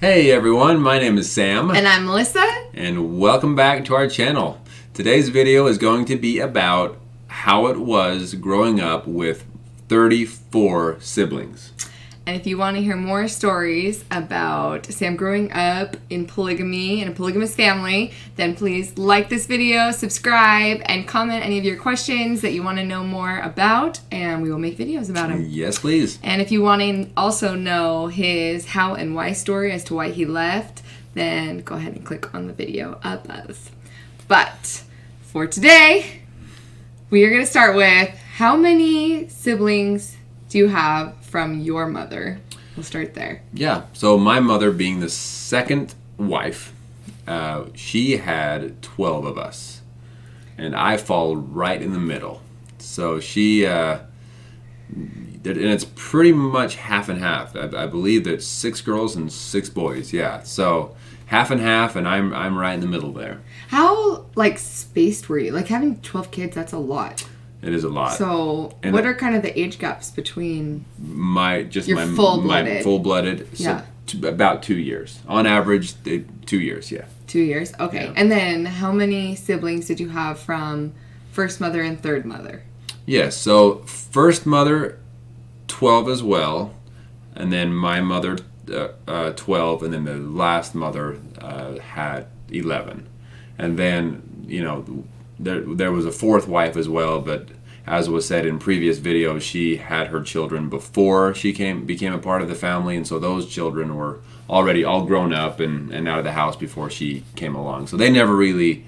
Hey everyone, my name is Sam. And I'm Melissa. And welcome back to our channel. Today's video is going to be about how it was growing up with 34 siblings. And if you want to hear more stories about Sam growing up in polygamy, in a polygamous family, then please like this video, subscribe, and comment any of your questions that you want to know more about, and we will make videos about them. Yes, please. And if you want to also know his how and why story as to why he left, then go ahead and click on the video above. But for today, we are going to start with how many siblings do you have from your mother? We'll start there. Yeah, so my mother being the second wife, she had 12 of us. And I fall right in the middle. So she, and it's pretty much half and half. I believe that 6 girls and 6 boys, yeah. So half and half, and I'm right in the middle there. How, spaced were you? Having 12 kids, that's a lot. It is a lot. So, and what are kind of the age gaps between my full-blooded? My full-blooded, yeah. So about 2 years. On average, 2 years, yeah. 2 years, okay. Yeah. And then how many siblings did you have from first mother and third mother? Yes, so first mother, 12 as well. And then my mother, 12. And then the last mother had 11. And then, there was a fourth wife as well, but as was said in previous videos, she had her children before she became a part of the family, and so those children were already all grown up and out of the house before she came along. So they never really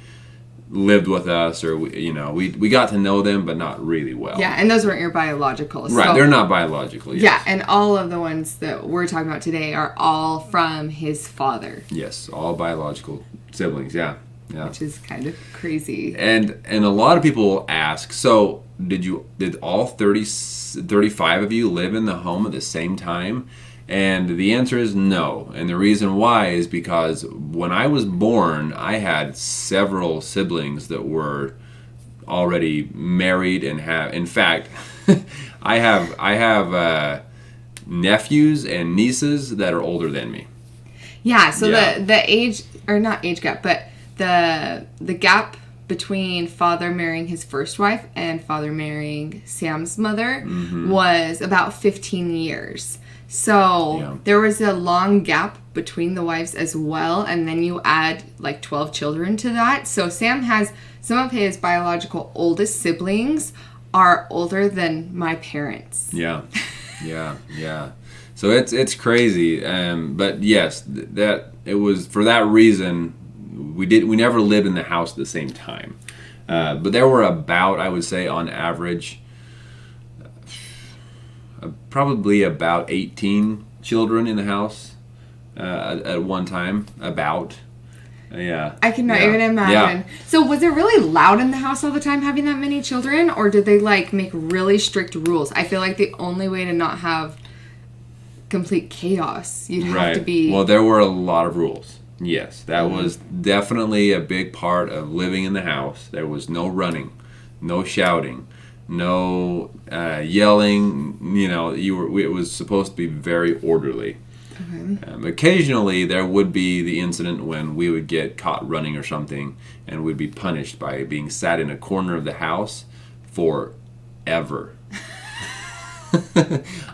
lived with us, or we got to know them, but not really well. Yeah, and those weren't your biological. Right, so, they're not biological. Yes. Yeah, and all of the ones that we're talking about today are all from his father. Yes, all biological siblings. Yeah. Yeah. Which is kind of crazy. And a lot of people ask, so did all 35 of you live in the home at the same time? And the answer is no. And the reason why is because when I was born, I had several siblings that were already married and have, in fact, I have nephews and nieces that are older than me. Yeah, so the age, or not age gap, but the gap between father marrying his first wife and father marrying Sam's mother was about 15 years. So there was a long gap between the wives as well, and then you add 12 children to that. So Sam has some of his biological oldest siblings are older than my parents. Yeah. So it's crazy, but yes, that it was for that reason. We never lived in the house at the same time, but there were about, I would say, on average, probably about 18 children in the house at one time. About, yeah. I cannot even imagine. Yeah. So was it really loud in the house all the time, having that many children, or did they make really strict rules? I feel like the only way to not have complete chaos, you'd have to be. Well, there were a lot of rules. Yes, that was definitely a big part of living in the house. There was no running, no shouting, no yelling. It was supposed to be very orderly. Okay. Occasionally, there would be the incident when we would get caught running or something, and we'd be punished by being sat in a corner of the house forever.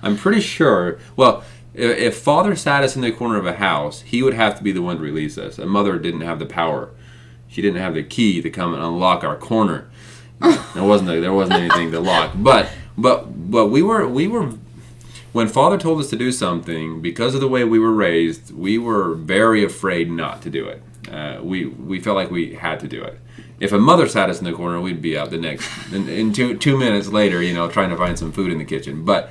I'm pretty sure. Well. If father sat us in the corner of a house, he would have to be the one to release us. And mother didn't have the power. She didn't have the key to come and unlock our corner. There wasn't anything to lock. But we were when father told us to do something, because of the way we were raised, we were very afraid not to do it. We felt like we had to do it. If a mother sat us in the corner, we'd be up the next in 2 minutes later, trying to find some food in the kitchen. But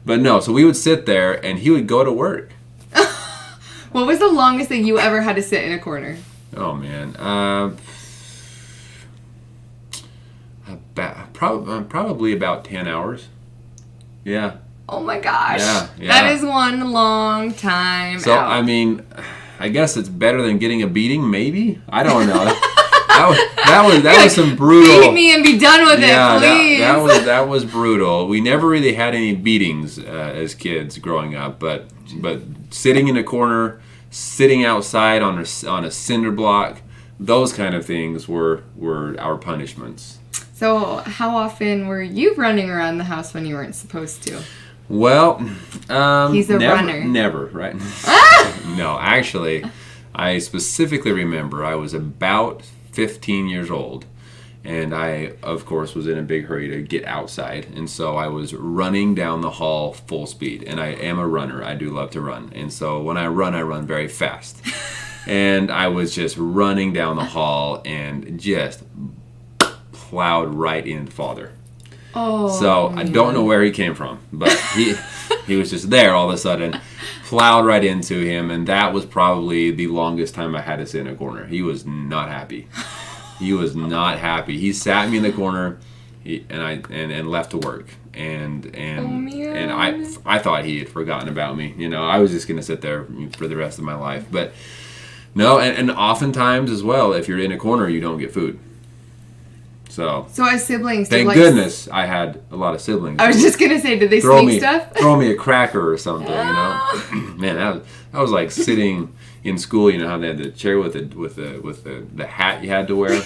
no, so we would sit there, and he would go to work. What was the longest that you ever had to sit in a corner? Oh, man. Probably about 10 hours. Yeah. Oh, my gosh. Yeah. That is one long time So, out. I mean, I guess it's better than getting a beating, maybe? I don't know. That was some brutal. Beat me and be done with it, please. That was brutal. We never really had any beatings as kids growing up, but sitting in a corner, sitting outside on a cinder block, those kind of things were our punishments. So how often were you running around the house when you weren't supposed to? Well, he's a runner. Never, right? No, actually, I specifically remember I was about 15 years old, and I, of course, was in a big hurry to get outside, and so I was running down the hall full speed, and I am a runner. I do love to run, and so when I run very fast, and I was just running down the hall and just plowed right into Father. Oh. So I don't know where he came from, but he was just there all of a sudden, plowed right into him, and that was probably the longest time I had to sit in a corner. He was not happy. He was not happy. He sat me in the corner, and left to work, and I thought he had forgotten about me. You know, I was just gonna sit there for the rest of my life. But no, and oftentimes as well, if you're in a corner, you don't get food. So as siblings, thank goodness I had a lot of siblings. I was just gonna say, did they sneak stuff? Throw me a cracker or something, you know. Man, that was like sitting in school. You know how they had the chair with the hat you had to wear.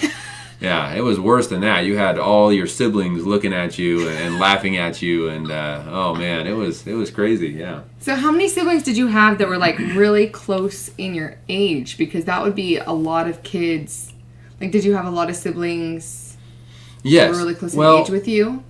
Yeah, it was worse than that. You had all your siblings looking at you and laughing at you, and oh man, it was crazy. Yeah. So how many siblings did you have that were like really close in your age? Because that would be a lot of kids. Like, did you have a lot of siblings? Yes. That were really close in age with you?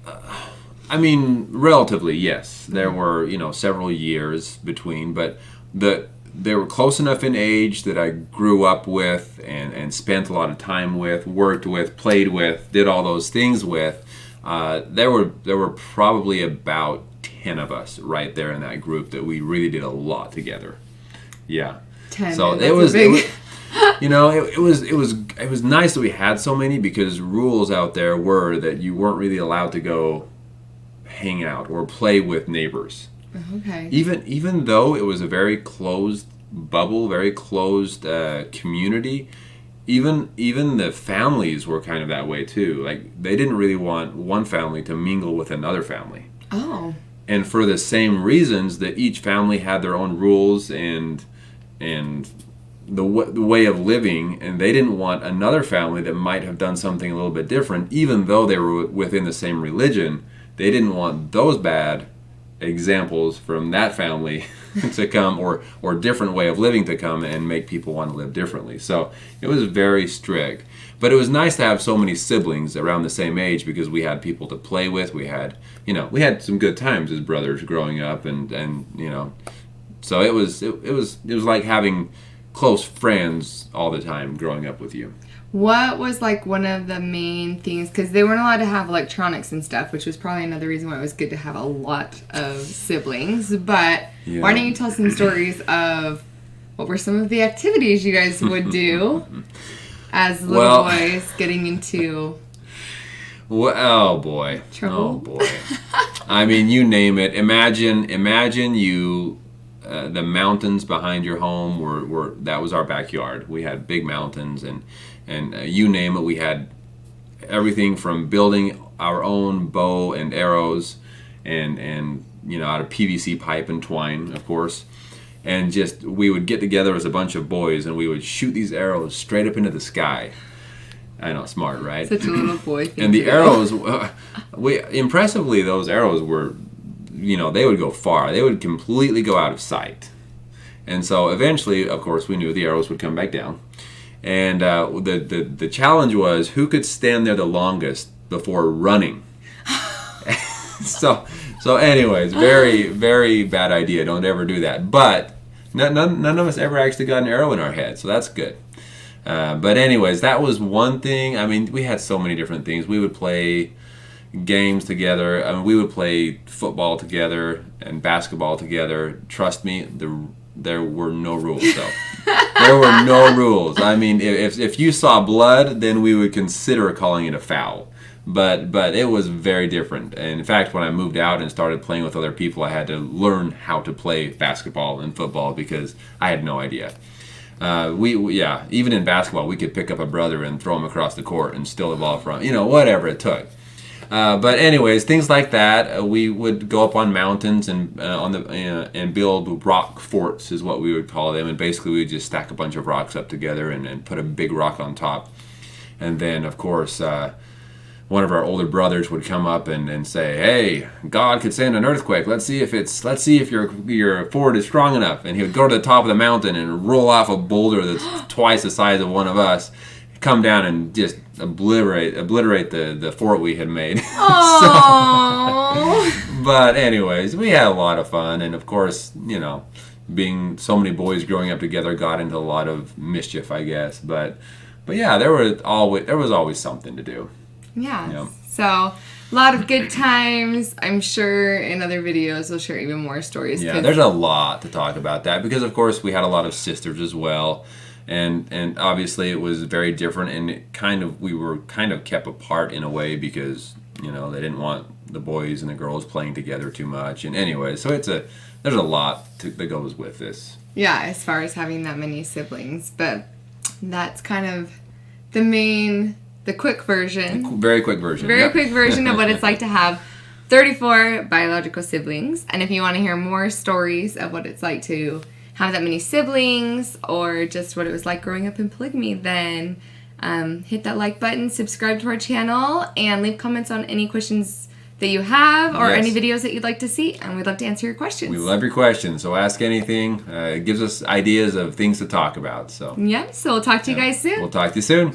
I mean, relatively, yes. There were, several years between, but they were close enough in age that I grew up with and spent a lot of time with, worked with, played with, did all those things with. There were probably about 10 of us right there in that group that we really did a lot together. Yeah. 10. So it was it was nice that we had so many, because rules out there were that you weren't really allowed to go hang out or play with neighbors. Okay. Even though it was a very closed bubble, very closed community, even the families were kind of that way too. Like, they didn't really want one family to mingle with another family. Oh. And for the same reasons that each family had their own rules and the way of living, and they didn't want another family that might have done something a little bit different, even though they were within the same religion. They didn't want those bad examples from that family to come, or different way of living to come and make people want to live differently. So it was very strict. But it was nice to have so many siblings around the same age, because we had people to play with. We had some good times as brothers growing up, and so it was like having close friends all the time growing up with you. What was like one of the main things, because they weren't allowed to have electronics and stuff, which was probably another reason why it was good to have a lot of siblings, but why don't you tell some stories of what were some of the activities you guys would do as little boys getting into oh boy trouble? Oh boy. I mean, you name it. Imagine you the mountains behind your home were that was our backyard. We had big mountains, and you name it. We had everything from building our own bow and arrows, and out of PVC pipe and twine, of course. And just, we would get together as a bunch of boys, and we would shoot these arrows straight up into the sky. I know, smart, right? Such a little boy thing. And the arrows, impressively, those arrows were, they would go far. They would completely go out of sight. And so eventually, of course, we knew the arrows would come back down. And the challenge was who could stand there the longest before running. So anyways, very, very bad idea. Don't ever do that. But none of us ever actually got an arrow in our head, so that's good. But anyways, that was one thing. I mean, we had so many different things. We would play games together. I mean, we would play football together and basketball together. Trust me, there were no rules, though. There were no rules. I mean, if you saw blood, then we would consider calling it a foul. But it was very different. And in fact, when I moved out and started playing with other people, I had to learn how to play basketball and football because I had no idea. Even in basketball, we could pick up a brother and throw him across the court and steal the ball from, whatever it took. But anyways, things like that. We would go up on mountains and and build rock forts, is what we would call them. And basically, we would just stack a bunch of rocks up together and put a big rock on top. And then, of course, one of our older brothers would come up and say, "Hey, God could send an earthquake. Let's see if your fort is strong enough." And he would go to the top of the mountain and roll off a boulder that's twice the size of one of us, come down and just obliterate the fort we had made. But anyways, we had a lot of fun, and of course, being so many boys growing up together got into a lot of mischief, I guess. But yeah, there was always something to do. Yeah. Yep. So a lot of good times. I'm sure in other videos we'll share even more stories. Yeah, there's a lot to talk about that because of course we had a lot of sisters as well. And obviously it was very different, and we were kind of kept apart in a way because they didn't want the boys and the girls playing together too much. And anyway, so there's a lot that goes with this. Yeah, as far as having that many siblings, but that's kind of the quick version. Very quick version. Very quick version of what it's like to have 34 biological siblings. And if you want to hear more stories of what it's like to have that many siblings, or just what it was like growing up in polygamy, then hit that like button, subscribe to our channel, and leave comments on any questions that you have or any videos that you'd like to see, and we'd love to answer your questions. We love your questions, so ask anything. It gives us ideas of things to talk about. So yeah, so we'll talk to you guys soon. We'll talk to you soon.